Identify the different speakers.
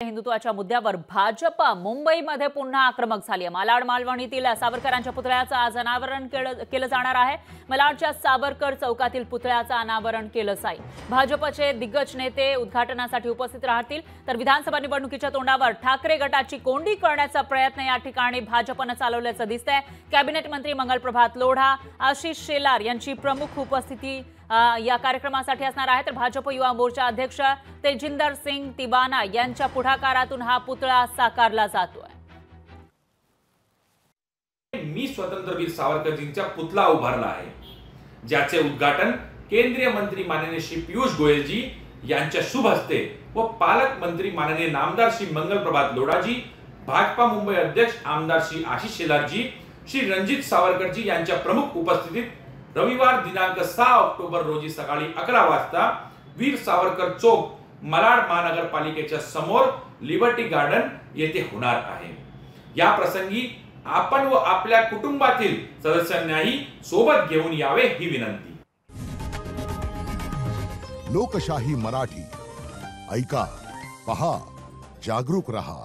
Speaker 1: हिंदुत्वाच्या मुद्द्यावर भाजपा मुंबईमध्ये पुन्हा आक्रमक झाली आहे। मालाड मालवणीतील सावरकरांच्या पुतळ्याचं आज अनावरण केलं जाणार आहे। मालाडच्या सावरकर चौकातील पुतळ्याचं अनावरण केलं जाईल। भाजपचे दिग्गज नेते उद्घाटनासाठी उपस्थित राहतील, तर विधानसभा निवडणुकीच्या तोंडावर ठाकरे गटाची कोंडी करण्याचा प्रयत्न या ठिकाणी भाजपने चालवल्याचं दिसतंय। कॅबिनेट मंत्री मंगलप्रभात लोढा, आशिष शेलार यांची प्रमुख उपस्थिती या कार्यक्रमासाठी असणार आहे। तर भाजप युवा मोर्चा अध्यक्ष तेजिंदर सिंग तिबाना यांच्या पुढाकारातून हा पुतळा साकारला जातोय।
Speaker 2: मी स्वातंत्र्यवीर सावरकरजींचा पुतळा उभारला आहे, ज्याचे उद्घाटन केंद्रीय मंत्री माननीय श्री पियुष गोयलजी यांच्या शुभ हस्ते व पालकमंत्री माननीय नामदार श्री मंगलप्रभात लोढाजी, भाजपा मुंबई अध्यक्ष आमदार श्री आशिष शेलारजी, श्री रणजित सावरकरजी यांच्या प्रमुख उपस्थितीत रविवार दिनांक 6 ऑक्टोबर रोजी सकाळी 11 वाजता वीर सावरकर चौक, मालाड महानगरपालिकेच्या समोर लिबर्टी गार्डन येथे होणार आहे। या प्रसंगी आपण व आपल्या कुटुंबातील सदस्यांनाही सोबत घेऊन यावे ही विनंती।
Speaker 3: लोकशाही मराठी ऐका, पहा, जागरूक रहा।